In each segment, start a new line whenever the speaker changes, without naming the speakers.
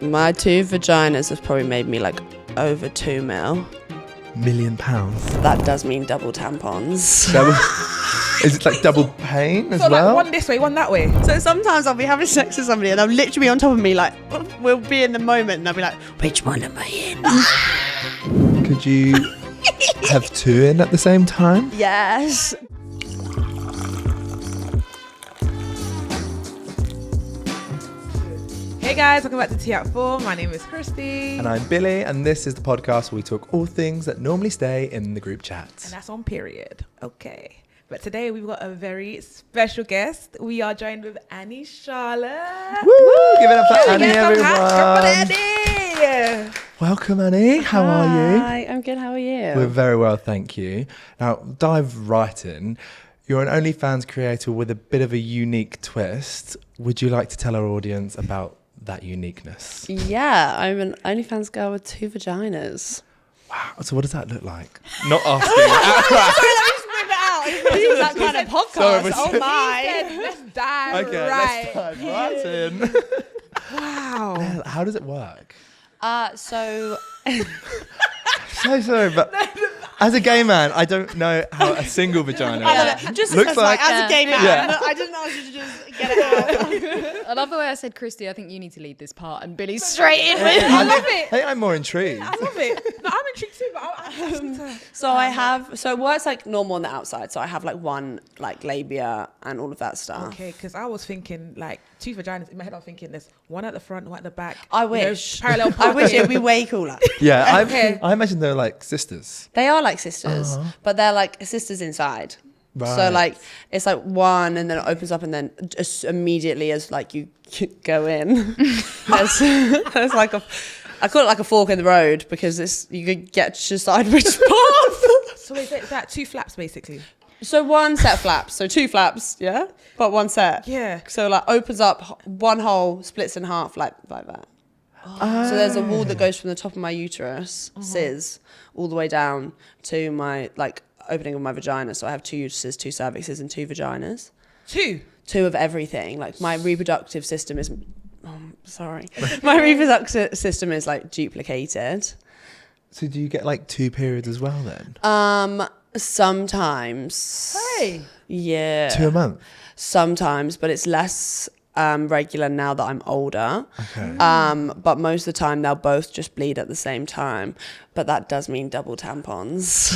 My 2 vaginas have probably made me like over £2
million.
That does mean double tampons.
Is it like double pain as
So
well?
like one this way, one that way.
So sometimes I'll be having sex with somebody and they'll literally be on top of me, like, we'll be in the moment and I'll be like, which one am I in?
Could you have 2 in at the same time?
Yes.
Hey guys, welcome back to Tea at 4. My name is Christie.
And I'm Billy, and this is the podcast where we talk all things that normally stay in the group chat.
And that's on period. Okay. But today we've got a very special guest. We are joined with Annie Charlotte.
Woo! Give it up for Annie, everyone.
Annie.
Welcome, Annie. How are you?
Hi, I'm good. How are you?
We're very well, thank you. Now, dive right in. You're an OnlyFans creator with a bit of a unique twist. Would you like to tell our audience about that uniqueness?
Yeah, I'm an OnlyFans girl with 2 vaginas.
Wow. So what does that look like? Not asking.
It's that kind of podcast.
Sorry,
My. Let's dive
Okay,
right.
let's dive right in.
Wow.
How does it work?
So
So sorry, but as a gay man, I don't know how a single vagina
just
looks
as,
like.
as a gay man,
Yeah.
I didn't ask you to just get it out.
I love the way I said, Christy, I think you need to lead this part, and Billy's straight in
Hey,
with
I love it.
Hey, I'm more intrigued.
I love it. No, I'm intrigued too, but I just need to...
So it works like normal on the outside. So I have like one like labia and all of that stuff.
Okay, because I was thinking like 2 vaginas. In my head, I was thinking there's one at the front, one at the back.
I
You know,
wish.
parallel
I wish
parking.
it'd be way cooler.
Yeah,
Okay.
I imagine they're like sisters.
They are like sisters, but they're like sisters inside. So
Right.
like it's like one, and then it opens up, and then just immediately as like you go in, there's like I call it like a fork in the road because it's you could get to decide which path.
So is that 2 flaps basically?
So one set of flaps, so 2 flaps, yeah, but one set.
Yeah.
So like opens up one hole, splits in half like that. So there's a wall that goes from the top of my uterus, cis, all the way down to my like opening of my vagina. So I have 2 uteruses, 2 cervixes, and 2 vaginas.
2.
2 of everything. Like my reproductive system is, my reproductive system is like duplicated.
So do you get like 2 periods as well then?
Sometimes.
Hey.
Yeah.
2 a month?
Sometimes, but it's less regular now that I'm older.
Okay.
But most of the time they'll both just bleed at the same time. But that does mean double tampons.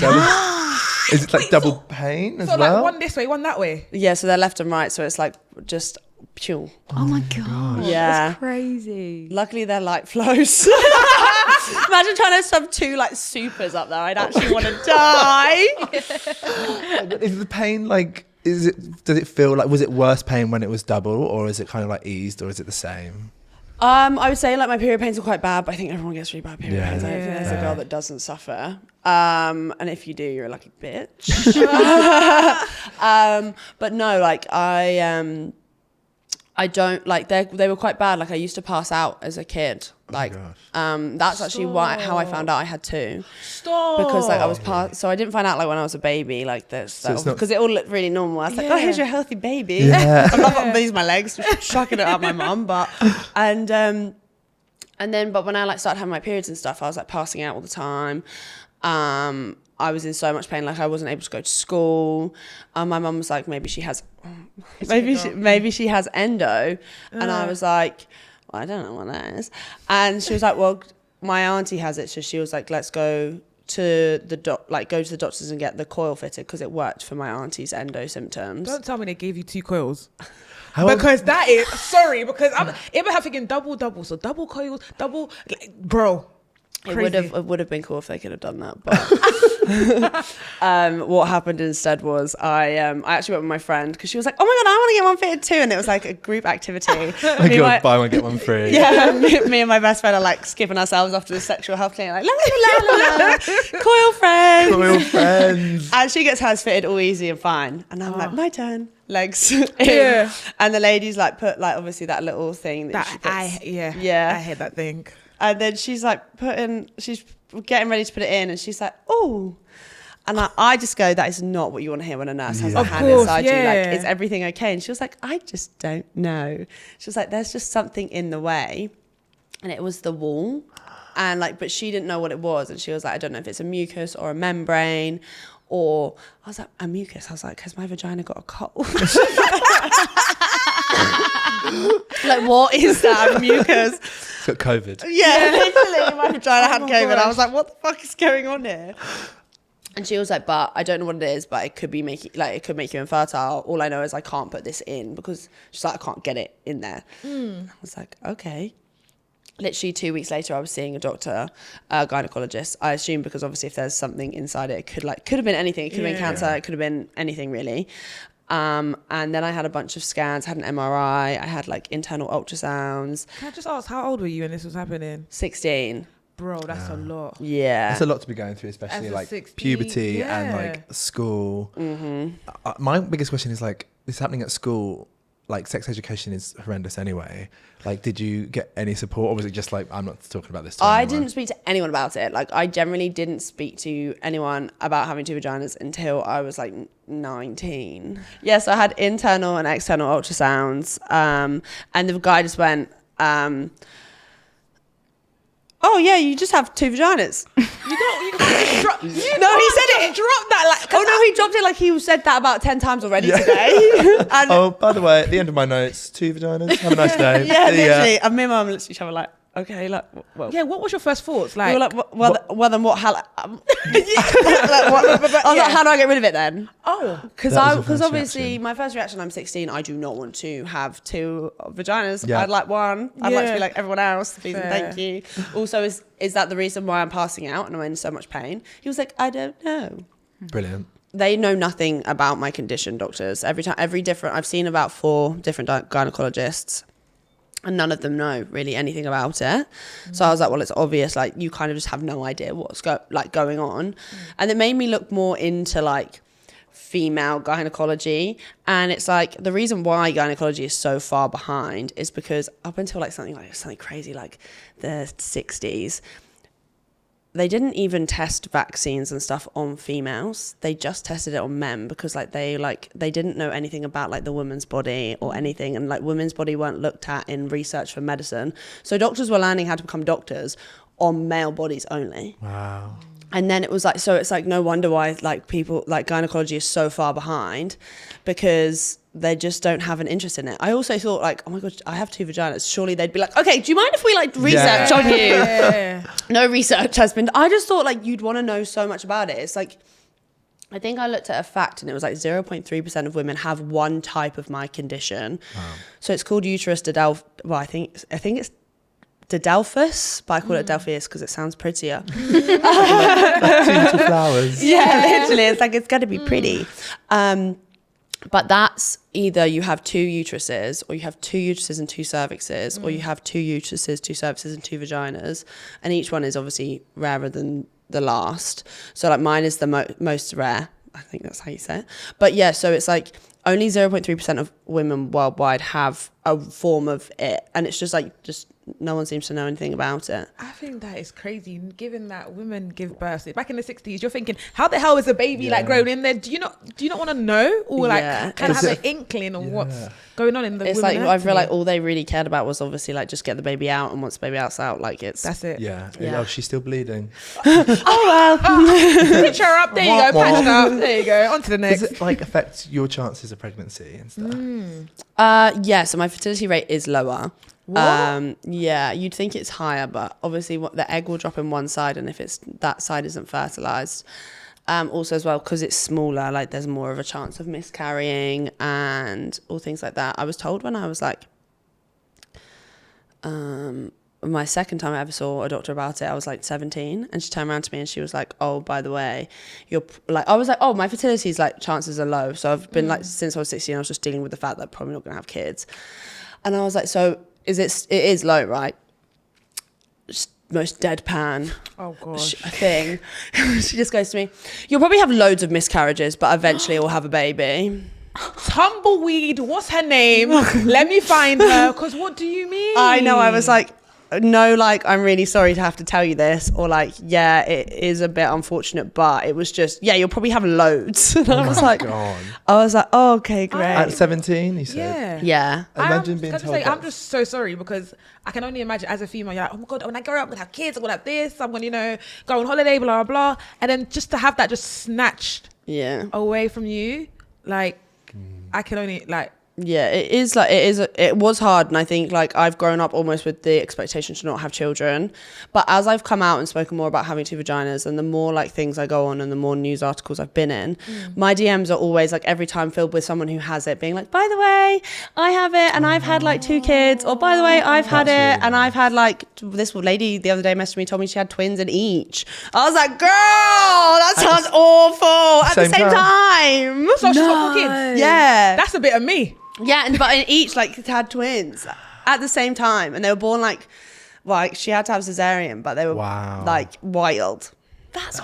Is it like double pain as
So
well?
like one this way, one that way.
Yeah, so they're left and right, so it's like just pew.
Oh my God.
Yeah.
That's crazy.
Luckily they're light flows. Imagine trying to shove 2 like supers up there. I'd actually want to die.
Is the pain like, does it feel like, was it worse pain when it was double, or is it kind of like eased, or is it the same?
I would say like my period pains are quite bad, but I think everyone gets really bad period
Yeah.
pains. I don't think there's a
Yeah.
girl that doesn't suffer. And if you do, you're a lucky bitch. But no, like I don't like they were quite bad. Like I used to pass out as a kid. Like
gosh.
that's actually how I found out I had 2.
Stop.
Because like I was so I didn't find out like when I was a baby like this.
So it's not-
Because it all looked really normal. I was like, oh, here's your healthy baby.
Yeah.
I'm not these my legs, just chucking it at my mum. But but when I like started having my periods and stuff, I was like passing out all the time. I was in so much pain, like I wasn't able to go to school. My mum was like, maybe she has endo, and I was like, well, I don't know what that is. And she was like, well, my auntie has it, so she was like, let's go to the doctors and get the coil fitted because it worked for my auntie's endo symptoms.
Don't tell me they gave you 2 coils.
How
Because that is, sorry, because I'm even thinking double, so double coils, double, like, bro.
It
Crazy.
would have been cool if they could have done that, but what happened instead was I actually went with my friend because she was like, oh my God, I want to get one fitted too, and it was like a group activity.
my God, buy one, get one free.
Yeah, me and my best friend are like skipping ourselves off to the sexual health clinic, like la la la la, coil friends.
Coil friends.
And she gets hers fitted all easy and fine, and I'm like, my turn, legs.
Yeah.
And the ladies like put like obviously that little thing that she puts.
I hate that thing.
And then she's like she's getting ready to put it in, and she's like, oh. And I just go, that is not what you want to hear when a nurse has a
Of
hand
course,
inside you. Like,
yeah.
is everything okay? And she was like, I just don't know. She was like, there's just something in the way. and it was the wall. And like, but she didn't know what it was. And she was like, I don't know if it's a mucus or a membrane, or I was like, a mucus. I was like, has my vagina got a cold? Like, what is that? A mucus?
It's got COVID.
Yeah, literally, my vagina had COVID. I was like, what the fuck is going on here? And she was like, but I don't know what it is, but it could be it could make you infertile. All I know is I can't put this in because she's like, I can't get it in there. I was like, okay. Literally 2 weeks later, I was seeing a doctor, a gynecologist. I assume because obviously if there's something inside it, could have been anything. It could have been cancer. It could have been anything really. And then I had a bunch of scans, had an MRI. I had like internal ultrasounds.
Can I just ask, how old were you when this was happening?
16.
Bro, that's a lot.
Yeah.
It's a lot to be going through, especially
As a
like
16,
puberty and like school. My biggest question is like, this happening at school, like sex education is horrendous anyway. Like, did you get any support, or was it just like, I'm not talking about this to
I
anyone?
didn't speak to anyone about it. Like, I generally didn't speak to anyone about having 2 vaginas until I was like 19. Yes, I had internal and external ultrasounds. And the guy just went, oh yeah, you just have 2 vaginas.
You just drop,
No, he said it.
Drop that like.
Oh no, he dropped it like he said that about 10 times already today. And
Oh, by the way, at the end of my notes, 2 vaginas. Have a nice day.
yeah, literally. And me and mum literally each other like, okay, like, well.
Yeah, what was your first thoughts? Like,
We were like, well, then what? How? Like, I was like, how do I get rid of it then?
oh,
Because
That was your first
obviously
reaction.
my first reaction, I'm 16. I do not want to have 2 vaginas.
Yeah.
I'd like one. I'd like to
Yeah.
be like everyone else. Please and
Fair.
thank you. Also, is that the reason why I'm passing out and I'm in so much pain? He was like, I don't know.
Brilliant.
They know nothing about my condition, doctors. I've seen about 4 different gynecologists. And none of them know really anything about it. So I was like, well, it's obvious, like, you kind of just have no idea what's going on. And it made me look more into, like, female gynecology. And it's like, the reason why gynecology is so far behind is because up until, like, something crazy like the 60s, they didn't even test vaccines and stuff on females. They just tested it on men because they didn't know anything about like the woman's body or anything, and like women's body weren't looked at in research for medicine. So doctors were learning how to become doctors on male bodies only.
Wow.
And then it was like, so it's like no wonder why like people like gynecology is so far behind, because they just don't have an interest in it. I also thought like, oh my God, I have 2 vaginas. Surely they'd be like, okay, do you mind if we like research on you?
yeah.
No research has been. I just thought like you'd want to know so much about it. It's like, I think I looked at a fact and it was like 0.3% of women have one type of my condition. Wow. So it's called Uterus Didelphys. Well, I think it's Didelphys, but I call it Didelphys because it sounds prettier.
Like 2 little flowers.
Yeah, literally. It's like, it's got to be pretty. But that's either you have 2 uteruses, or you have 2 uteruses and 2 cervixes, or you have 2 uteruses, 2 cervixes, and 2 vaginas. And each one is obviously rarer than the last. So like mine is the most rare. I think that's how you say it. But yeah, so it's like only 0.3% of women worldwide have a form of it. And it's just like, no one seems to know anything about it.
I think that is crazy. Given that women give birth back in the 60s, you're thinking, how the hell is a baby like grown in there? Do you not want to know, or like kind of have an inkling on what's going on in the?
It's like I feel like all they really cared about was obviously like just get the baby out, and once the baby out's out, like
that's it.
Yeah.
Yeah.
Oh, she's still bleeding.
Oh well.
Picture her up. There you go. Patched up. There you go. On to the next.
Does it like affect your chances of pregnancy and stuff?
Yeah, so my fertility rate is lower.
What?
Yeah, you'd think it's higher, but obviously the egg will drop in one side, and if that side isn't fertilized, also as well because it's smaller, like there's more of a chance of miscarrying and all things like that. I was told when I was like, my second time I ever saw a doctor about it, I was like 17, and she turned around to me and she was like, oh, by the way, you're like, I was like, oh, my fertility's like chances are low. So I've been like, since I was 16, I was just dealing with the fact that I'm probably not gonna have kids. And I was like, so it is low, right? Just most deadpan thing. She just goes to me, you'll probably have loads of miscarriages, but eventually you'll have a baby.
Tumbleweed, what's her name? Let me find her, because what do you mean?
I know, I was like, no, like, I'm really sorry to have to tell you this, or like, yeah, it is a bit unfortunate, but it was just, yeah, you'll probably have loads. And I was like, oh, okay, great.
At 17, you said?
Yeah.
Imagine being told that.
I'm just so sorry, because I can only imagine as a female, you're like, oh my God, when I grow up, I'm going to have kids, I'm going to have this, I'm going to, go on holiday, blah, blah, blah. And then just to have that just snatched away from you, like, I can only, like,
yeah, it was hard, and I think like I've grown up almost with the expectation to not have children, but as I've come out and spoken more about having 2 vaginas, and the more like things I go on and the more news articles I've been in, my DMs are always like every time filled with someone who has it being like, by the way, I have it and I've had like 2 kids, or by the way, I've had it and I've had like, this lady the other day messaged me, told me she had twins in each. I was like, girl, that sounds awful. At the same time.
So she's got 4 kids.
Yeah,
That's a bit of me.
yeah, but in each like had twins at the same time, and they were born like she had to have cesarean, but they were like wild.
That's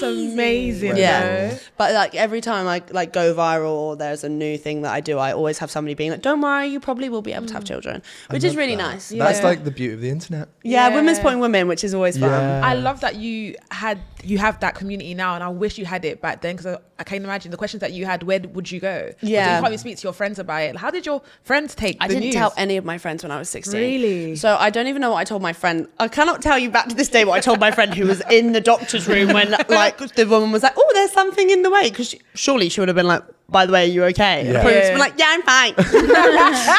amazing.
Yeah,
though.
but like every time I like go viral or there's a new thing that I do, I always have somebody being like, don't worry, you probably will be able to have children, which is really nice.
That's like the beauty of the internet.
Yeah, women supporting women, which is always fun.
I love that you have that community now, and I wish you had it back then, because I can't imagine the questions that you had. Where would you go?
Yeah,
you can't even speak to your friends about it. How did your friends take the
I didn't
news?
tell any of my friends when I was 16.
Really?
So I don't even know what I told my friend. I cannot tell you back to this day what I told my friend who was in the doctor's room when like the woman was like, oh, there's something in the way, because surely she would have been like, by the way, are you okay? And I'd been like, yeah, I'm fine.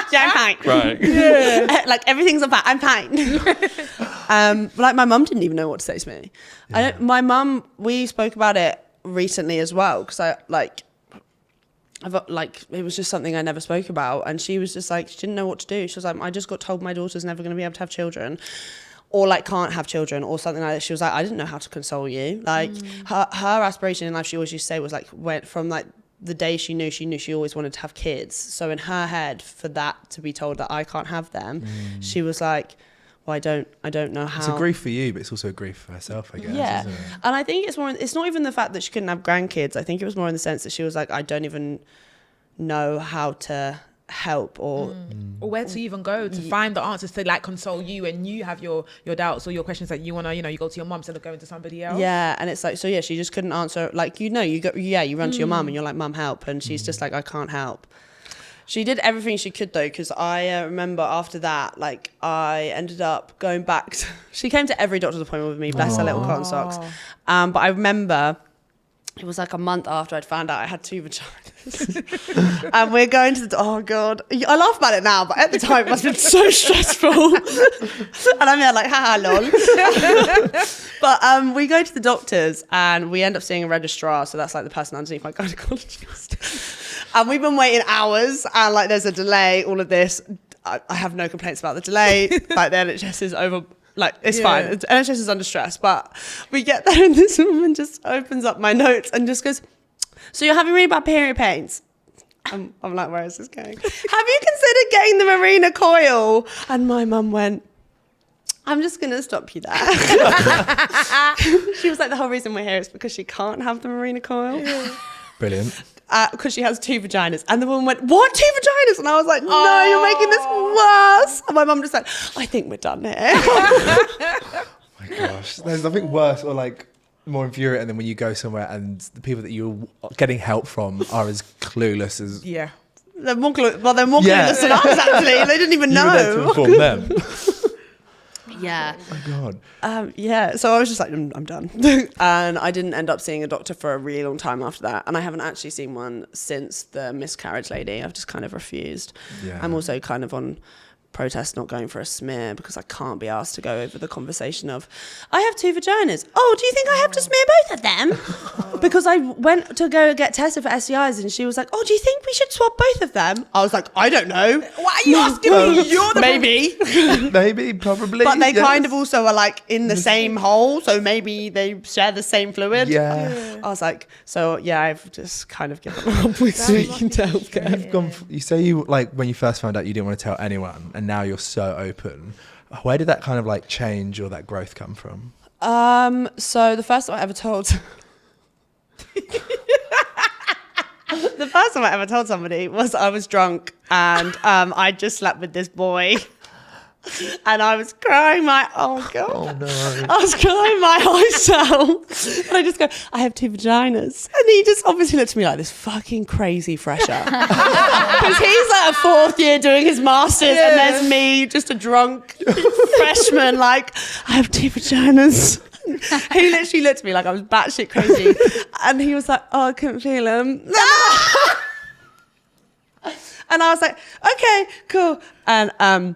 Yeah, I'm fine.
Right.
Yeah. Like everything's fine. I'm fine. Like my mum didn't even know what to say to me. My mum, we spoke about it recently as well, because it was just something I never spoke about, and she was just like, she didn't know what to do. She was like, I just got told my daughter's never going to be able to have children, or like can't have children, or something like that. She was like, I didn't know how to console you. Like her aspiration in life, she always used to say, was like, went from like the day she knew she always wanted to have kids. So in her head, for that to be told that I can't have them, she was like, well, I don't know how.
It's a grief for you, but it's also a grief for herself, I guess.
Yeah,
isn't it?
and I think it's not even the fact that she couldn't have grandkids. I think it was more in the sense that she was like, I don't even know how to help or
where to even go to find the answers to like console you, and you have your doubts or your questions that you want to, you go to your mum instead of going to somebody else.
Yeah, and it's like, so yeah, she just couldn't answer. Like, you run to your mum and you're like, mum, help, and she's just like, I can't help. She did everything she could though, because I remember after that, like I ended up going back. She came to every doctor's appointment with me, bless her little cotton socks. But I remember it was like a month after I'd found out I had 2 vaginas. And we're going to oh God, I laugh about it now, but at the time it must have been so stressful. And I'm here like, haha, lol. But we go to the doctors and we end up seeing a registrar. So that's like the person underneath my gynecologist. And we've been waiting hours, and like there's a delay, all of this. I have no complaints about the delay. Like the NHS is over. Like, it's fine. NHS is under stress. But we get there and this woman just opens up my notes and just goes, so you're having really bad period pains? I'm like, where is this going? Have you considered getting the Marina coil? And my mum went, I'm just going to stop you there. She was like, the whole reason we're here is because she can't have the Marina coil. Yeah.
Brilliant.
Because she has 2 vaginas. And the woman went, what, 2 vaginas? And I was like, no, you're making this worse. And my mum just said, I think we're done here.
Oh my gosh. There's nothing worse or like more infuriating than when you go somewhere and the people that you're getting help from are as clueless as...
Yeah.
They're more clueless than us, actually. They didn't even know.
You were there to inform them.
Yeah.
Oh my God.
Yeah. So I was just like, I'm done. And I didn't end up seeing a doctor for a really long time after that. And I haven't actually seen one since the miscarriage lady. I've just kind of refused. Yeah. I'm also kind of on protest not going for a smear because I can't be asked to go over the conversation of, I have 2 vaginas. Oh, do you think I have to smear both of them? Because I went to go get tested for STIs and she was like, oh, do you think we should swap both of them? I was like, I don't know.
Why are you asking me? You're the
maybe.
Maybe, probably.
But they kind of also are like in the same hole, so maybe they share the same fluid.
Yeah.
I was like, so yeah, I've just kind of given up with speaking to healthcare.
You say you, like, when you first found out you didn't want to tell anyone, and now you're so open. Where did that kind of like change or that growth come from?
So the first time I ever told the first time I ever told somebody was I was drunk and I just slept with this boy. And I was crying my,
Oh no.
I was crying my eyes out. And I just go, I have 2 vaginas. And he just obviously looked at me like this fucking crazy fresher. Because he's like a 4th year doing his masters and there's me, just a drunk freshman, like, I have 2 vaginas. He literally looked at me like I was batshit crazy. And he was like, oh, I couldn't feel him. And I was like, okay, cool. And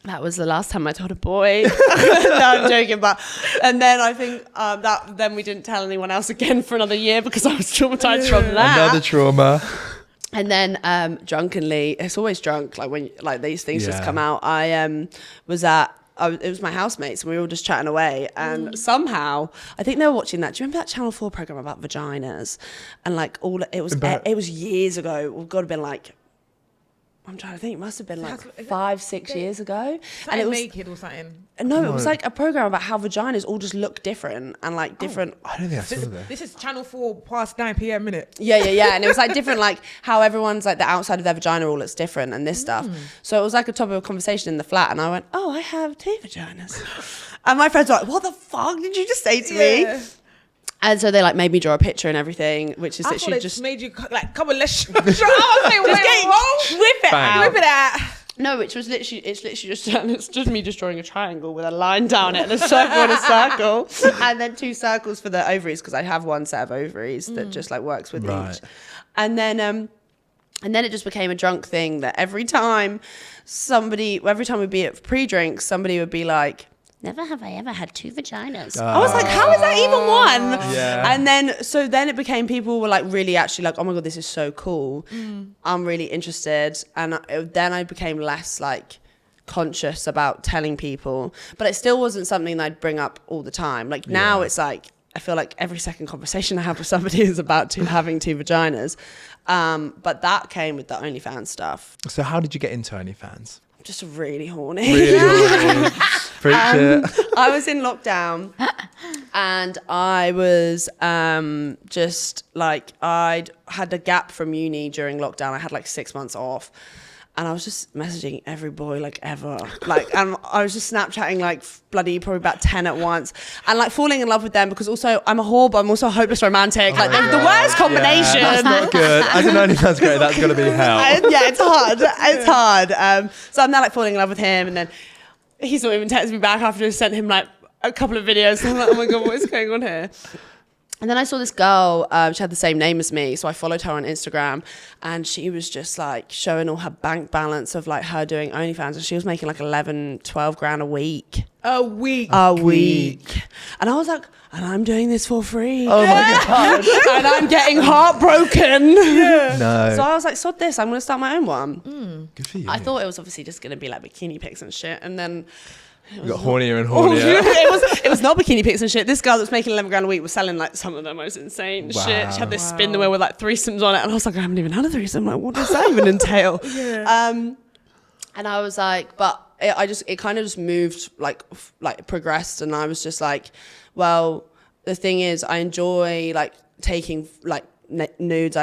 that was the last time I told a boy. No, I'm joking. But and then I think then we didn't tell anyone else again for another year because I was traumatized from that.
Another trauma.
And then drunkenly, it's always drunk. Like when like these things just come out. I was at. It was my housemates and we were all just chatting away and somehow I think they were watching that. Do you remember that Channel 4 program about vaginas? And like it was years ago. We've got to have been like, I'm trying to think, it must have been like 5-6 years ago.
And it was naked or something.
No, it was like a program about how vaginas all just look different and like different.
I don't think I saw that.
This is Channel 4 past 9 p.m. minute.
Yeah. And it was like different, like how everyone's like the outside of their vagina all looks different and this stuff. So it was like a topic of conversation in the flat and I went, oh, I have 2 vaginas. And my friends were like, what the fuck did you just say to me? And so they like made me draw a picture and everything, which is literally just
made you like, come on, let's whip it out.
No, it's literally just me just drawing a triangle with a line down it and a circle and a circle, and then 2 circles for the ovaries because I have 1 set of ovaries that just like works with each, and then it just became a drunk thing that every time we'd be at pre-drinks, somebody would be like, never have I ever had 2 vaginas. I was like, how is that even one?
Yeah.
And then it became people were like really actually like, oh my God, this is so cool. I'm really interested. And then I became less like conscious about telling people, but it still wasn't something that I'd bring up all the time. Like now it's like, I feel like every second conversation I have with somebody is about having 2 vaginas. But that came with the OnlyFans stuff.
So how did you get into OnlyFans?
Just really horny. I was in lockdown and I was just like, I'd had a gap from uni during lockdown. I had like 6 months off and I was just messaging every boy like ever. Like, and I was just Snapchatting like bloody probably about 10 at once and like falling in love with them because also I'm a whore, but I'm also a hopeless romantic. Like they're the worst combination.
Yeah, that's not good. As an OnlyFans creator, that's going to be hell.
It's hard. It's hard. So I'm now like falling in love with him and then he's not even texted me back after I sent him like a couple of videos. And I'm like, oh my God, what is going on here? And then I saw this girl, she had the same name as me. So I followed her on Instagram and she was just like showing all her bank balance of like her doing OnlyFans. And she was making like 11, 12 grand a week.
A week.
And I was like, and I'm doing this for free.
Oh my God.
And I'm getting heartbroken.
No.
So I was like, sod this, I'm going to start my own one.
Good for you.
I thought it was obviously just going to be like bikini pics and shit. And then
you got hornier and hornier.
it was not bikini pics and shit. This girl that was making 11 grand a week was selling like some of the most insane shit. She had this spin the wheel with like threesomes on it. And I was like, I haven't even had a threesome. Like, what does that even entail? And I was like, but it kind of just moved, like progressed. And I was just like, well, the thing is, I enjoy like taking like nudes.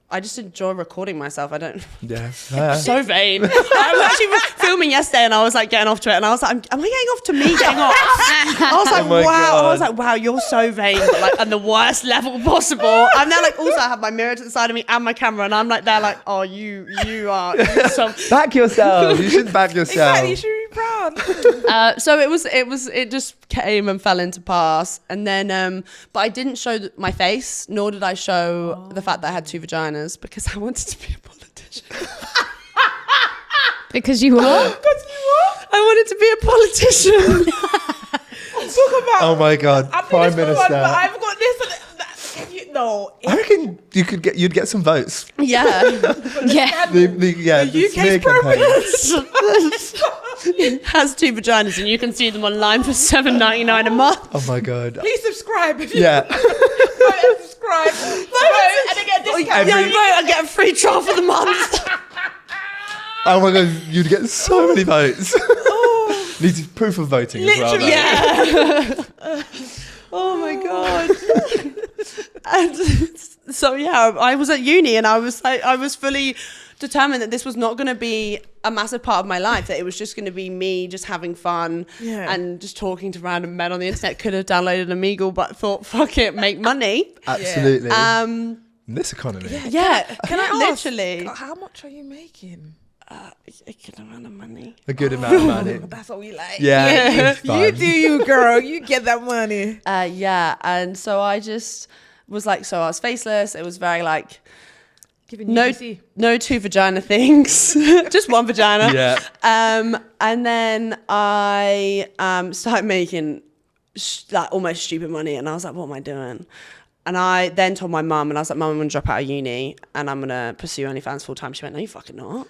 I just enjoy recording myself. I don't.
Yeah.
So vain. I was actually filming yesterday, and I was like getting off to it, and I was like, "Am I getting off to me getting off?" I was like, "Wow!" God. I was like, "Wow, you're so vain, but like on the worst level possible." And now, like, also I have my mirror to the side of me and my camera, and I'm like, "They're like, oh, you're so
back yourself. You should back yourself.
Exactly, you should be proud."
So it just came and fell into pass, and then but I didn't show my face, nor did I show the fact that I had 2 vaginas. Because I wanted to be a politician.
Because you were?
Because you were?
I wanted to be a politician.
Talk about.
Oh my God, Prime Minister.
But I've got this and that. No.
I reckon you'd get some votes.
Yeah.
Yeah.
The
UK's Prime
has 2 vaginas and you can see them online for $7.99 a month.
Oh my God.
Please subscribe.
Yeah.
Subscribe. Vote and get a discount.
I get a free trial for the month.
Oh my God, you'd get so many votes. Need proof of voting as well.
Yeah. Oh my God. And so yeah, I was at uni and I was fully determined that this was not going to be a massive part of my life, that it was just going to be me just having fun and just talking to random men on the internet. Could have downloaded Omegle, but thought, fuck it, make money.
Absolutely. In this economy.
Can I ask,
literally,
how much are you making?
a good amount of money.
A good amount of money.
That's what we like.
Yeah.
You do you, girl. You get that money.
And so I just was like, so I was faceless. It was very like, no two vagina things, just one vagina.
Yeah.
And then I started making like almost stupid money, and I was like, what am I doing? And I then told my mum, and I was like, Mum, I'm gonna drop out of uni and I'm gonna pursue OnlyFans full time. She went, no, you fucking not.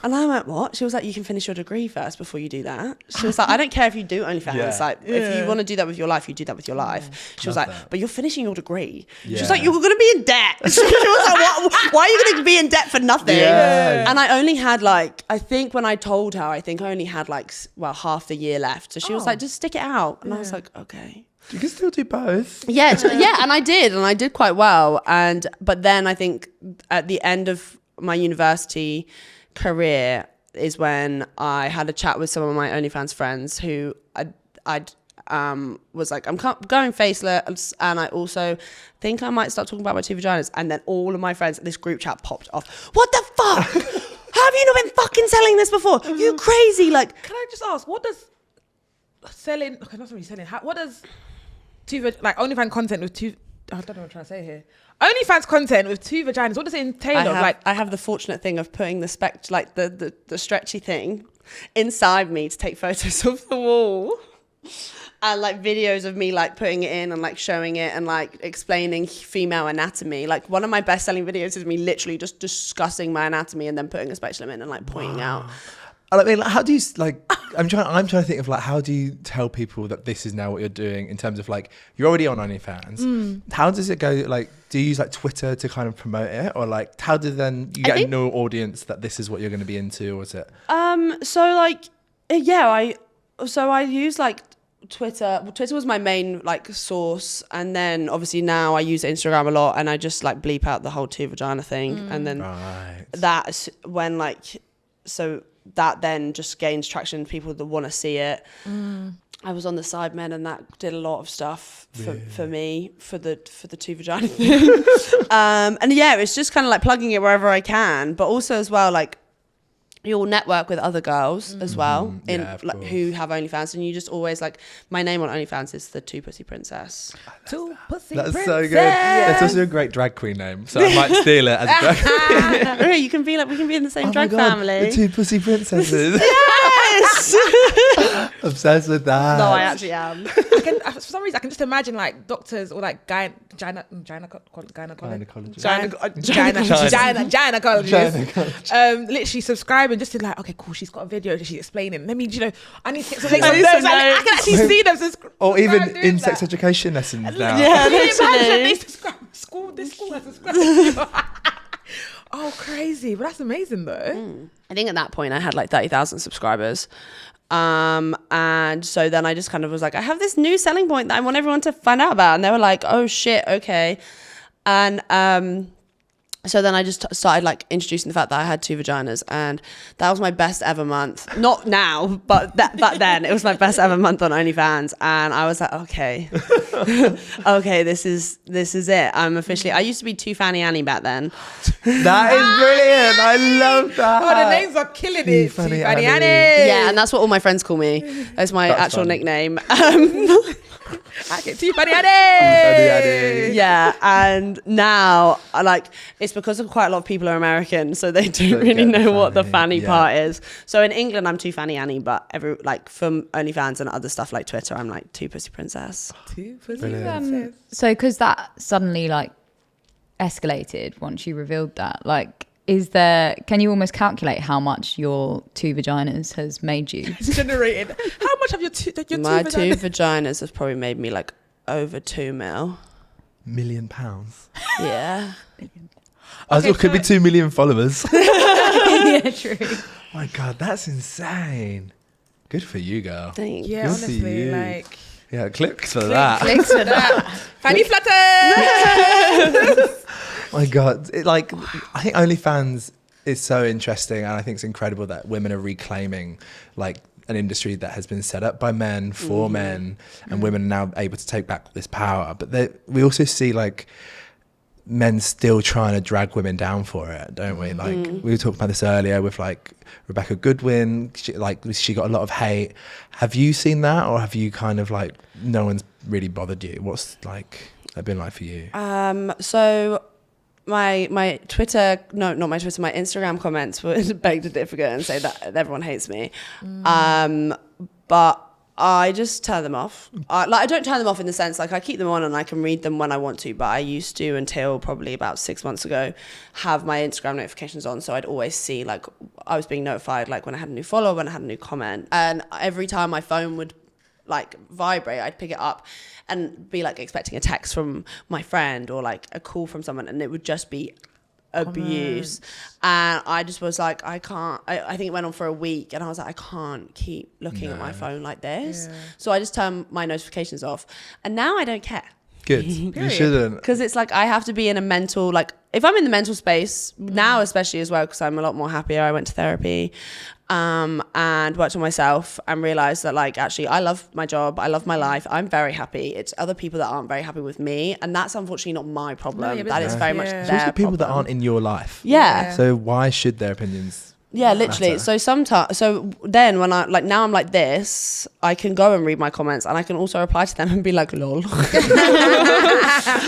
And I went, what? She was like, you can finish your degree first before you do that. She was like, I don't care if you do OnlyFans. Like, if you want to do that with your life, you do that with your life. She was like, but you're finishing your degree. She was like, you're going to be in debt. She was like, why are you going to be in debt for nothing? And I only had like, I think when I told her, I only had like, well, half the year left. So she was like, just stick it out. And I was like, okay.
You can still do both.
Yeah, and I did quite well. But then I think at the end of my university career is when I had a chat with some of my OnlyFans friends who I was like, I'm going faceless, and I also think I might start talking about my two vaginas. And then all of my friends, this group chat popped off. What the fuck? How have you not been fucking selling this before? You crazy? Like,
can I just ask, what does selling? Okay, not really selling. What does like OnlyFans content with two? I don't know what I'm trying to say here. OnlyFans content with two vaginas. What does it entail?
I have the fortunate thing of putting the the stretchy thing inside me to take photos of the wall, and like videos of me like putting it in and like showing it and like explaining female anatomy. Like one of my best selling videos is me literally just discussing my anatomy and then putting a speculum in and like pointing out.
I mean, how do you like? I'm trying to think of like, how do you tell people that this is now what you're doing in terms of like, you're already on OnlyFans. How does it go? Like, do you use like Twitter to kind of promote it, or like how do then you get a new audience that this is what you're going to be into, or is it?
So like, I use like Twitter. Twitter was my main like source, and then obviously now I use Instagram a lot, and I just like bleep out the whole two vagina thing, and then that's when like that then just gains traction, people that want to see it. I was on the Sidemen, and that did a lot of stuff for me for the two vagina thing. And yeah, it's just kind of like plugging it wherever I can, but also as well like you'll network with other girls as well who have OnlyFans, and you just always like, my name on OnlyFans is the Two Pussy Princess.
Two Pussy
That's
Princess.
so good. That's also a great drag queen name, so I might steal it as a drag queen.
Okay, we can be in the same drag family.
The Two Pussy Princesses.
Yes.
Obsessed with that.
No, I actually am.
For some reason, I can just imagine like doctors or like gynecologists, literally subscribing just to like, okay, cool, she's got a video, she's explaining. Let me, I need to get some notes. I can actually see them.
Or even in sex education lessons now.
Yeah,
literally. They subscribe. This school has subscribed. Oh, crazy. But that's amazing though.
I think at that point I had like 30,000 subscribers. And so then I just kind of was like, I have this new selling point that I want everyone to find out about. And they were like, oh shit, okay. And so then I just started like introducing the fact that I had two vaginas, and that was my best ever month. Not now, but back then it was my best ever month on OnlyFans. And I was like, okay, okay, this is it. I'm officially, I used to be Too Fanny Annie back then.
That is brilliant. I love that.
Oh, the names are killing it. Too Fanny Annie.
Yeah, and that's what all my friends call me. That's my actual nickname.
Too Fanny Annie.
Yeah, and now it's because quite a lot of people are American, so they don't really know what the fanny part is. So in England, I'm Too Fanny Annie, but from OnlyFans and other stuff like Twitter, I'm like Two Pussy Princess.
Two Pussy Princess.
So because that suddenly like escalated once you revealed that, like, can you almost calculate how much your two vaginas has made you?
It's generated. How much have your two
My
vaginas?
two vaginas has probably made me like over £2 million. Yeah.
It could be 2 million followers.
Yeah, true.
My God, that's insane. Good for you, girl.
Thanks.
Yeah,
Good
honestly, like.
Yeah, clicks for that.
Clicks for that.
Fanny flutter.
My God, I think OnlyFans it's so interesting, and I think it's incredible that women are reclaiming like an industry that has been set up by men for men, and women are now able to take back this power. But we also see like men still trying to drag women down for it, don't we? Like we were talking about this earlier with like Rebecca Goodwin. She got a lot of hate. Have you seen that, or have you kind of like no one's really bothered you? What's like it been like for you?
So my Twitter, no, not my Twitter, my Instagram comments would beg to differ and say that everyone hates me. But I just turn them off. I don't turn them off in the sense, like I keep them on and I can read them when I want to, but I used to, until probably about 6 months ago, have my Instagram notifications on. So I'd always see, like, I was being notified, like when I had a new follower, when I had a new comment. And every time my phone would like vibrate, I'd pick it up and be like expecting a text from my friend or like a call from someone, and it would just be abuse. And I just was like, I can't, I think it went on for a week, and I was like, I can't keep looking at my phone like this. So I just turned my notifications off, and now I don't care.
Good. You shouldn't.
Because it's like I have to be in a mental, like if I'm in the mental space now, especially as well, because I'm a lot more happier. I went to therapy and worked on myself and realized that like actually I love my job, I love my life, I'm very happy. It's other people that aren't very happy with me, and that's unfortunately not my problem. That is very much their
Especially people
problem.
that aren't in your life.
Yeah.
So why should their opinions
literally
matter?
So sometimes, so then when I like, now I'm like this, I can go and read my comments, and I can also reply to them and be like, lol.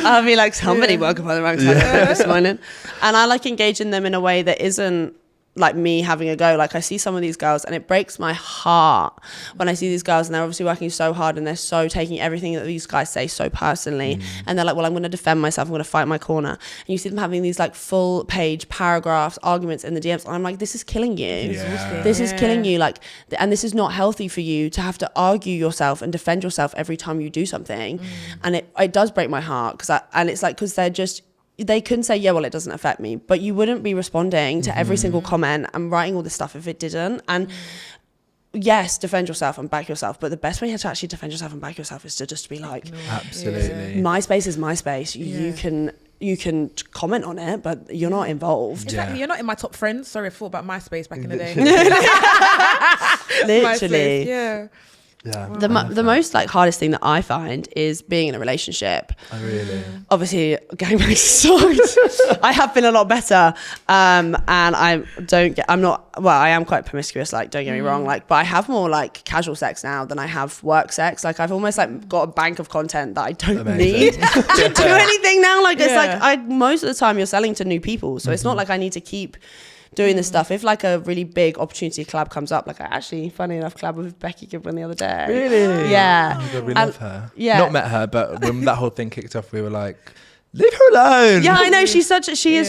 I'll be like, somebody woke up on the wrong side of the bed this morning, and I like engage in them in a way that isn't like me having a go. Like I see some of these girls and it breaks my heart when I see these girls, and they're obviously working so hard and they're so taking everything that these guys say so personally, and they're like, well, I'm going to defend myself, I'm going to fight my corner, and you see them having these like full page paragraphs arguments in the DMs, and I'm like, this is killing you. This is killing you, like, and this is not healthy for you to have to argue yourself and defend yourself every time you do something. And it does break my heart, because they're just, they couldn't say, yeah, well, it doesn't affect me, but you wouldn't be responding to every single comment and writing all this stuff if it didn't. And yes, defend yourself and back yourself, but the best way to actually defend yourself and back yourself is to just be like,
absolutely,
my space is my space. You can comment on it, but you're not involved.
Exactly. You're not in my top friends. Sorry, I thought about MySpace back in the day.
Literally.
Yeah.
Yeah.
The most like hardest thing that I find is being in a relationship.
Oh, really?
Obviously, gangbang sucked. I have been a lot better, and I am quite promiscuous. Like, don't get me wrong. Like, but I have more like casual sex now than I have work sex. Like, I've almost like got a bank of content that I don't need to do anything now. Like, it's like most of the time you're selling to new people, so it's not like I need to keep doing this stuff. If like a really big opportunity collab comes up, like I actually, funny enough, collab with Becky Goodwin the other day.
Really?
Yeah.
Oh my God, we love her.
Yeah.
Not met her, but when that whole thing kicked off, we were like, leave her alone.
Yeah, I know. She is,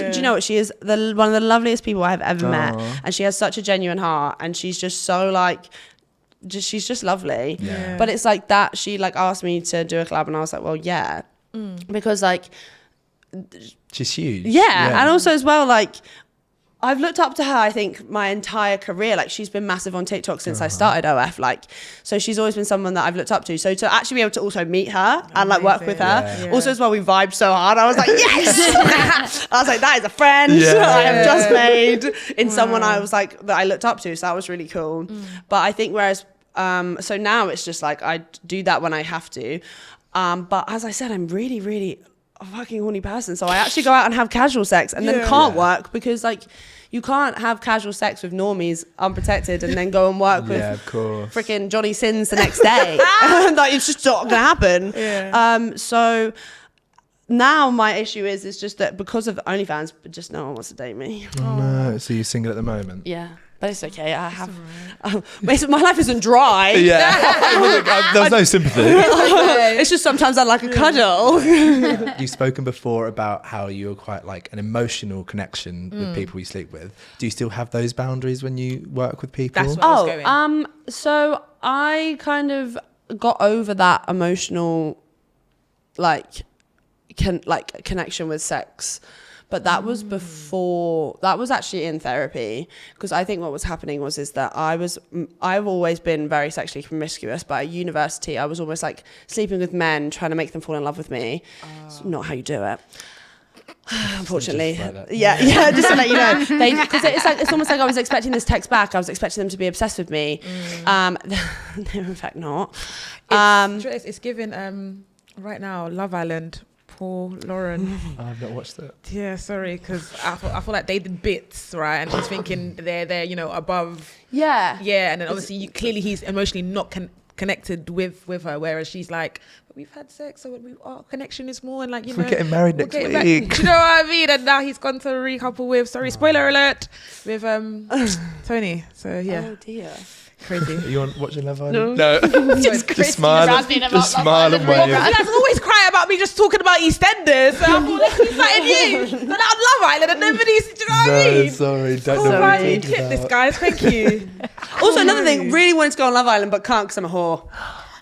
do you know what? She is one of the loveliest people I have ever met. And she has such a genuine heart, and she's just so like, she's just lovely.
Yeah.
But it's like that, she like asked me to do a collab, and I was like, well, yeah. Because like,
she's huge.
Yeah. And also as well, like, I've looked up to her, I think, my entire career. Like, she's been massive on TikTok since I started OF. Like, so she's always been someone that I've looked up to. So to actually be able to also meet her and like work with her. Also as well, we vibed so hard. I was like, yes! I was like, that is a friend I have just made in someone I was like, that I looked up to. So that was really cool. But I think whereas, so now it's just like, I do that when I have to. But as I said, I'm really, really a fucking horny person, so I actually go out and have casual sex and then can't work, because like you can't have casual sex with normies unprotected and then go and work with freaking Johnny Sins the next day. Like, it's just not gonna happen. So now my issue is just that because of OnlyFans, just no one wants to date me.
Oh no. So you're single at the moment?
Yeah. But it's okay. I have. My life isn't dry.
Yeah. There's no sympathy.
It's just sometimes I like a cuddle.
You've spoken before about how you're quite like an emotional connection with people you sleep with. Do you still have those boundaries when you work with people?
That's what I was going.
So I kind of got over that emotional, like, connection with sex. But that was before, that was actually in therapy, because I think what was happening is that I've always been very sexually promiscuous, but at university I was almost like sleeping with men, trying to make them fall in love with me. It's not how you do it. Unfortunately,
Just like that.
yeah, just to let you know, because it's almost like I was expecting this text back. I was expecting them to be obsessed with me. They're in fact not.
It's given right now Love Island. Poor Lauren.
I've not watched it.
Yeah, sorry, because I feel like they did bits, right? And he's thinking they're above.
Yeah,
and then obviously clearly he's emotionally not connected with her, whereas she's like, but we've had sex, so our connection is more, and like we're
getting married next week.
Do you know what I mean? And now he's gone to recouple with, spoiler alert, with Tony. So yeah.
Oh dear.
Crazy.
Are you watching Love Island?
No.
Just smile and wave.
You guys always cry about me just talking about EastEnders. So I thought, let's do something new. So now Love Island and nobody's, do you know what I mean?
Sorry, don't know
Sorry.
what you're
Tip
talking
this,
about.
guys. Thank you.
Also, another thing, really wanted to go on Love Island, but can't because I'm a whore.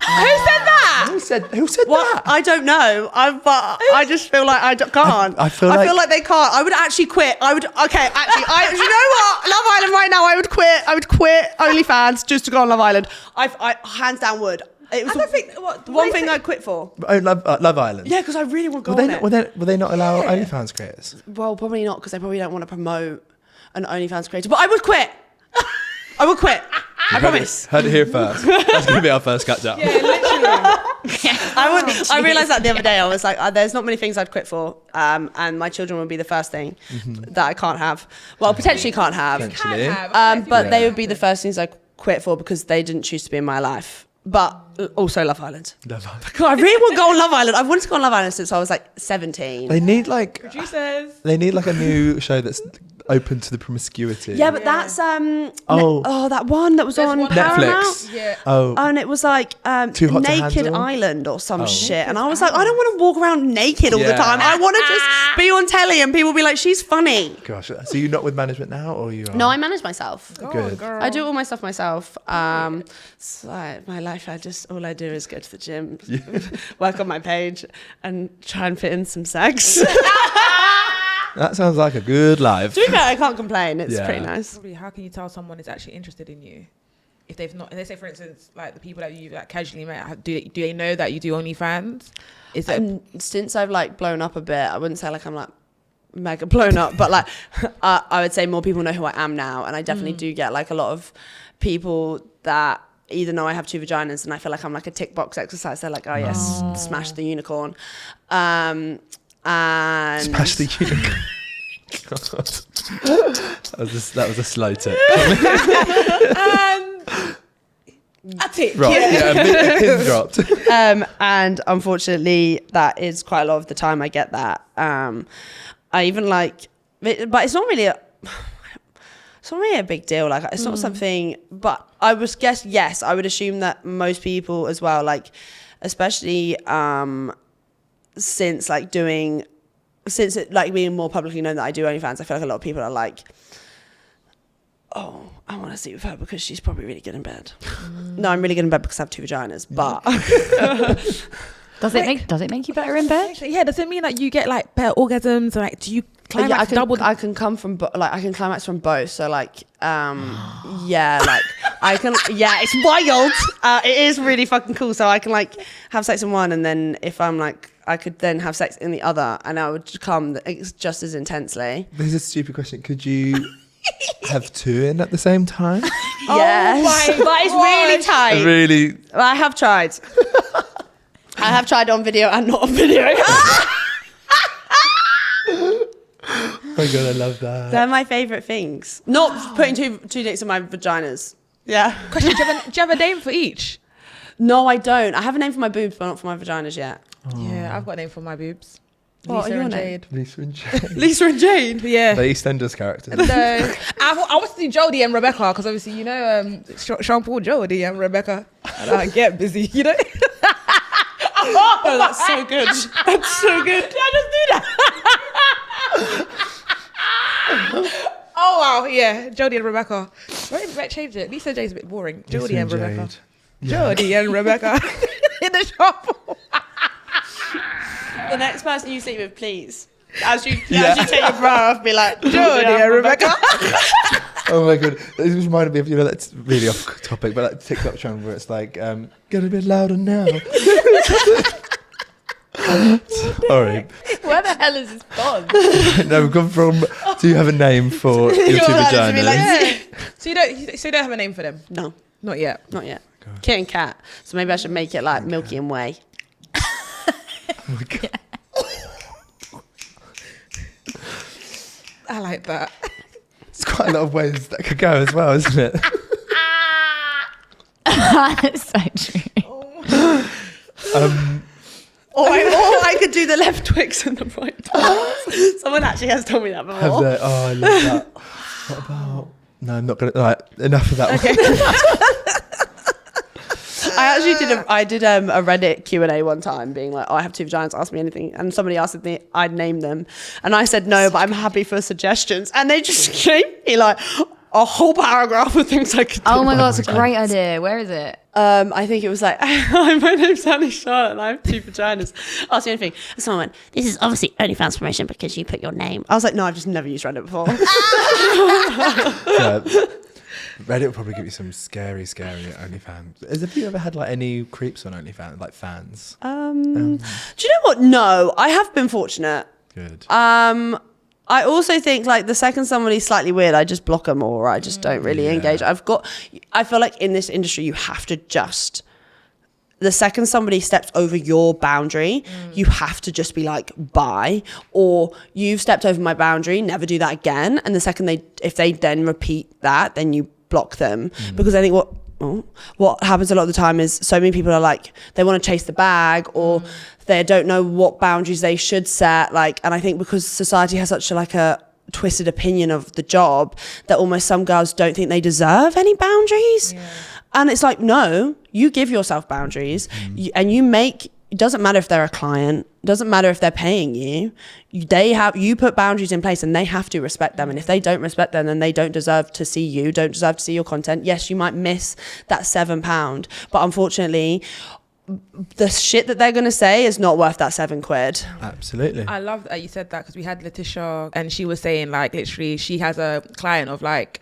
Who said that?
Who said
What?
that?
I don't know. But I just feel like I can't.
I feel like
they can't. I would actually quit. You know what? Love Island right now, I would quit. I would quit OnlyFans just to go on Love Island. I hands down would. It was one thing I'd quit for.
Oh, Love Island.
Yeah, because I really want to go on it.
Will they not allow OnlyFans creators?
Well, probably not, because they probably don't want to promote an OnlyFans creator. But I would quit. I would quit. I promise.
Heard it here first. That's going to be our first catch up.
Yeah, literally.
I realised that the other day. I was like, there's not many things I'd quit for, and my children would be the first thing that I can't have. Well, potentially can't have.
Potentially.
But they would be the first things I quit for because they didn't choose to be in my life. But also Love Island.
Love Island.
God, I really want to go on Love Island. I've wanted to go on Love Island since I was like 17.
They need like
Producers.
a new show that's open to the promiscuity.
Yeah, but that's that one that was
There's
on
one-
Paramount.
Netflix.
Yeah.
Oh,
And it was like
Too Hot to
Naked
Handle?
Island or some
Oh.
shit. And I was like, I don't want to walk around naked all the
Yeah.
time. I want to just be on telly and people be like, she's funny.
gosh. So you're not with management now, or you are?
No, I manage myself.
Good.
Girl.
I do all my stuff myself. So my life, all I do is go to the gym, work on my page, and try and fit in some sex.
That sounds like a good life.
To be fair, I can't complain. It's
Yeah.
pretty nice.
Probably, how can you tell someone is actually interested in you if they've not? Let's say, for instance, like the people that you like casually met, do they know that you do OnlyFans? Is it?
And since I've like blown up a bit, I wouldn't say like I'm like mega blown up, but like I would say more people know who I am now, and I definitely do get like a lot of people that either know I have 2 vaginas and I feel like I'm like a tick box exercise. They're like, oh yes, smash the unicorn. And
Smash the unicorn. God. That was a slow tip.
A tick.
Right, yeah, a pin dropped.
and unfortunately, that is quite a lot of the time I get that. I even like, but it's not really a big deal. Like, it's not something. But I would guess, yes, I would assume that most people as well, like, especially since being more publicly known that I do OnlyFans, I feel like a lot of people are like, oh, I want to sleep with her because she's probably really good in bed. No, I'm really good in bed because I have 2 vaginas. But
Does it make you better in bed?
Yeah, does it mean that you get like better orgasms? Or, like, do you climax double?
I can come from I can climax from both. So like, yeah, like I can. Yeah, it's wild. It is really fucking cool. So I can like have sex in one, and then if I'm like, I could then have sex in the other, and I would come just as intensely.
This is a stupid question. Could you have 2 in at the same time?
Yes,
my
but it's really tight.
Really?
I have tried. I have tried on video and not on video.
Oh my god, I love that.
They're my favourite things. Not putting two dicks in my vaginas. Yeah.
Question: do you have a name for each?
No, I don't. I have a name for my boobs, but not for my vaginas yet.
Yeah, I've got a name for my boobs.
What
Lisa
are your
and
name?
Jade.
Lisa and Jade.
Lisa and Jade.
Yeah.
The EastEnders characters.
No, I wanted to do Jodie and Rebecca because obviously you know Sean Paul, Jodie and Rebecca. And I get busy, you know.
Oh, that's so good. That's so good.
Did I just do that? Oh wow, yeah, Jodie and Rebecca. Why did Brett change it? Lisa Jade's a bit boring.
Lisa
Jodie and Rebecca.
Jade. Yeah.
Jodie and Rebecca in the shop.
The next person you sleep with, please. As you
Yeah.
take your bra off, be like,
Jodie and Rebecca.
Oh my god, this reminded me of, that's really off topic, but that TikTok channel where it's like, get a bit louder now. Sorry.
Where the hell is this gone?
No, we've gone from, do you have a name for your two vaginas?
So you don't have a name for them?
No,
Not yet.
not yet. Kit and cat. So maybe I should make it like Milky and Whey.
Oh my God.
I like that.
It's quite a lot of ways that could go as well, isn't it?
That's so true.
Or I could do the left Twix and the right Twix. Someone actually has told me that before.
Have they? Oh, I love that. What about? No, I'm not gonna. Right, enough of that.
Okay.
I actually did a Reddit Q&A one time being like, oh, I have two vaginas, ask me anything. And somebody asked me I'd name them. And I said no, but I'm happy for suggestions. And they just gave me like a whole paragraph of things I could do.
Oh my God, it's a great idea. Where is it?
I think it was like, hi, my name's Annie Charlotte and I have two vaginas. Ask me anything. And someone went, this is obviously OnlyFans promotion because you put your name. I was like, no, I've just never used Reddit before.
Yeah. Reddit will probably give you some scary OnlyFans. Have you ever had like any creeps on OnlyFans, like fans?
Do you know what? No, I have been fortunate.
Good.
I also think like the second somebody's slightly weird, I just block them or I just don't really engage. I feel like in this industry, you have to just, the second somebody steps over your boundary, you have to just be like, bye, or you've stepped over my boundary, never do that again. And the second if they then repeat that, then you block them. Because I think what happens a lot of the time is so many people are like, they want to chase the bag or they don't know what boundaries they should set. Like, and I think because society has such a twisted opinion of the job that almost some girls don't think they deserve any boundaries. Yeah. And it's like, no, you give yourself boundaries and it doesn't matter if they're a client, doesn't matter if they're paying you, you put boundaries in place and they have to respect them. And if they don't respect them, then they don't deserve to see you, don't deserve to see your content. Yes, you might miss that £7, but unfortunately, the shit that they're going to say is not worth that £7.
Absolutely.
I love that you said that because we had Letitia and she was saying like literally she has a client of like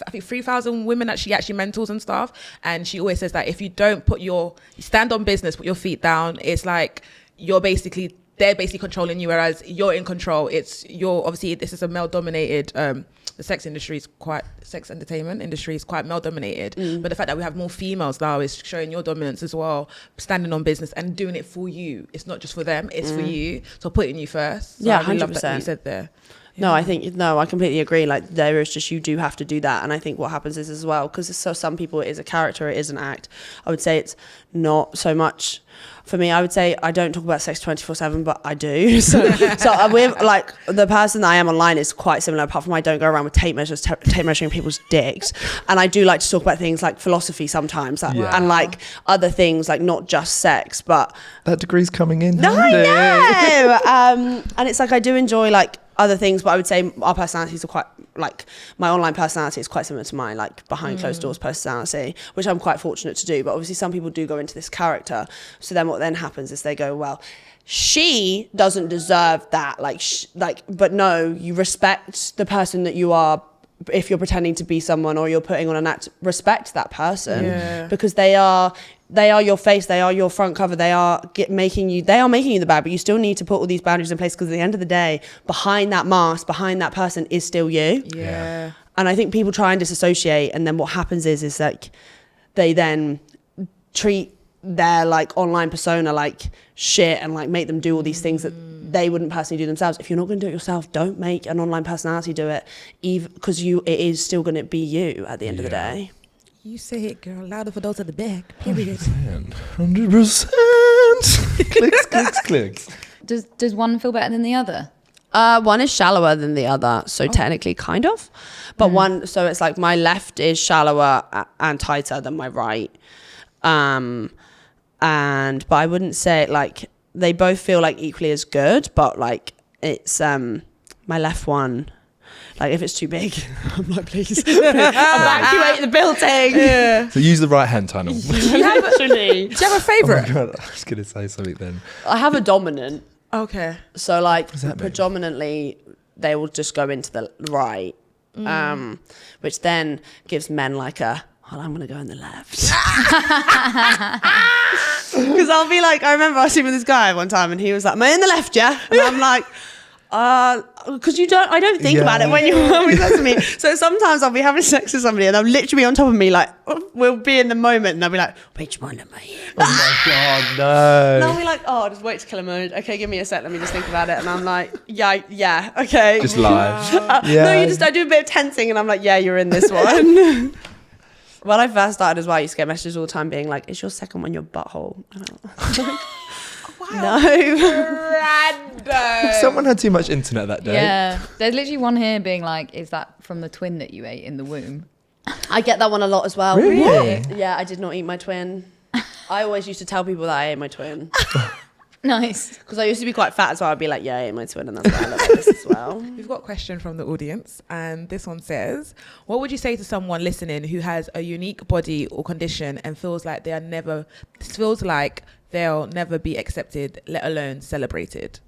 I think 3,000 women that she actually mentors and stuff, and she always says that if you don't stand on business, put your feet down, it's like they're basically controlling you, whereas you're in control. Obviously this is a male dominated the sex entertainment industry is quite male dominated, but the fact that we have more females now is showing your dominance as well, standing on business and doing it for you. It's not just for them, it's for you, so putting you first. So
yeah,
I really
100%.
love that you said there.
No, I completely agree. Like there is just, you do have to do that. And I think what happens is as well, because so some people it is a character, it is an act. I would say it's not so much for me. I would say I don't talk about sex 24/7, but I do. So with like the person that I am online is quite similar, apart from I don't go around with tape measuring people's dicks. And I do like to talk about things like philosophy sometimes and like other things, like not just sex, but
that degree's coming in.
No, I know. And it's like I do enjoy like other things, but I would say our personalities are quite, like my online personality is quite similar to my like behind closed doors personality, which I'm quite fortunate to do. But obviously some people do go into this character, so then what then happens is they go, well, she doesn't deserve that, but no, you respect the person that you are. If you're pretending to be someone or you're putting on an act, respect that person, because they are your face, they are your front cover, they are making you the bad, but you still need to put all these boundaries in place, because at the end of the day, behind that mask, behind that person is still you.
Yeah.
And I think people try and disassociate, and then what happens is like they then treat their like online persona like shit and like make them do all these things that they wouldn't personally do themselves. If you're not going to do it yourself, don't make an online personality do it, even because it is still going to be you at the end of the day.
You say it, girl, louder for those at the back. Period.
100%. Clicks.
Does one feel better than the other?
One is shallower than the other, so technically kind of, but one, so it's like my left is shallower and tighter than my right. But I wouldn't say like they both feel like equally as good, but like it's my left one, like if it's too big, I'm like, please evacuate the building. Yeah.
So use the right hand tunnel.
Do you have a favourite?
Oh my God, I was going to say something then.
I have a dominant.
Okay.
So like
predominantly
they will just go into the right, which then gives men like I'm going to go in the left. Because I'll be like, I remember I was with this guy one time and he was like, am I in the left, yeah? And I'm like, because I don't think about it when you always says to me. So sometimes I'll be having sex with somebody and they'll literally be on top of me, like, we'll be in the moment and they'll be like, which one am I in?
Oh my God, no.
And I'll be like, oh, just wait to kill a mood. Okay, give me a sec, let me just think about it. And I'm like, yeah, okay.
Just lie.
No, I do a bit of tensing and I'm like, yeah, you're in this one. When I first started as well, I used to get messages all the time being like, is your second one your butthole?
Wow.
No.
Random.
Someone had too much internet that day.
Yeah. There's literally one here being like, is that from the twin that you ate in the womb?
I get that one a lot as well.
Really?
Yeah, I did not eat my twin. I always used to tell people that I ate my twin.
Nice.
Because I used to be quite fat as well. I'd be like, yeah, I ate my twin and that's why I love this as well.
We've got a question from the audience, and this one says, what would you say to someone listening who has a unique body or condition and feels like they'll never be accepted, let alone celebrated?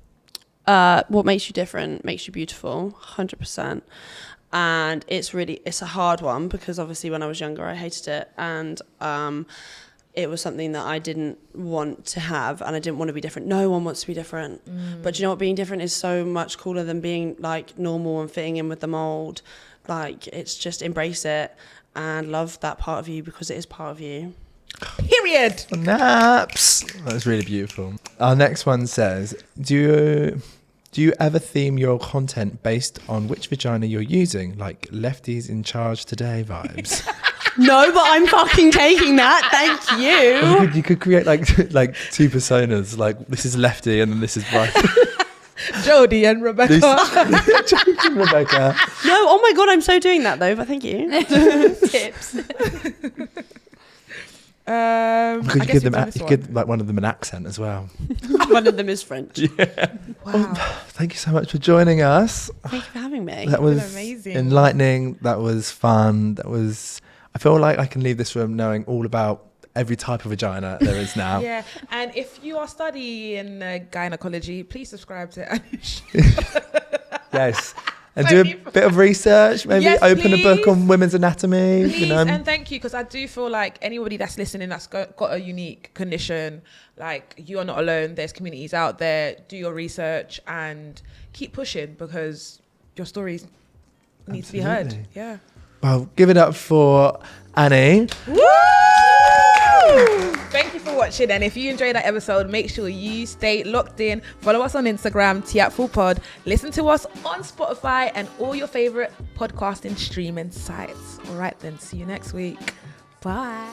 What makes you different makes you beautiful, 100%. And it's a hard one because obviously when I was younger I hated it, and it was something that I didn't want to have, and I didn't want to be different. No one wants to be different. But do you know what? Being different is so much cooler than being like normal and fitting in with the mold. Like, it's just embrace it and love that part of you because it is part of you.
Period.
Naps. That's really beautiful. Our next one says, do you ever theme your content based on which vagina you're using? Like lefties in charge today vibes.
No, but I'm fucking taking that. Thank you.
You could create like two personas. Like, this is lefty and then this is right.
Jodie and Rebecca.
Jodie and Rebecca.
No, oh my God, I'm so doing that though, but thank you.
Tips.
Because you give like one of them an accent as well.
One of them is French.
Yeah.
Wow.
Thank you so much for joining us.
Thank you for having me.
That was
amazing.
Enlightening. That was fun. I feel like I can leave this room knowing all about every type of vagina there is now.
Yeah, and if you are studying gynecology, please subscribe to Anish.
Yes. And do a bit of research, maybe open a book on women's anatomy.
Please, and thank you, because I do feel like anybody that's listening that's got a unique condition, like, you are not alone. There's communities out there. Do your research and keep pushing, because your stories need to be heard. Yeah.
Well, give it up for Annie.
Woo! Thank you for watching, and if you enjoyed that episode, make sure you stay locked in. Follow us on Instagram, @FullPod. Listen to us on Spotify and all your favorite podcasting streaming sites. All right then, see you next week. Bye.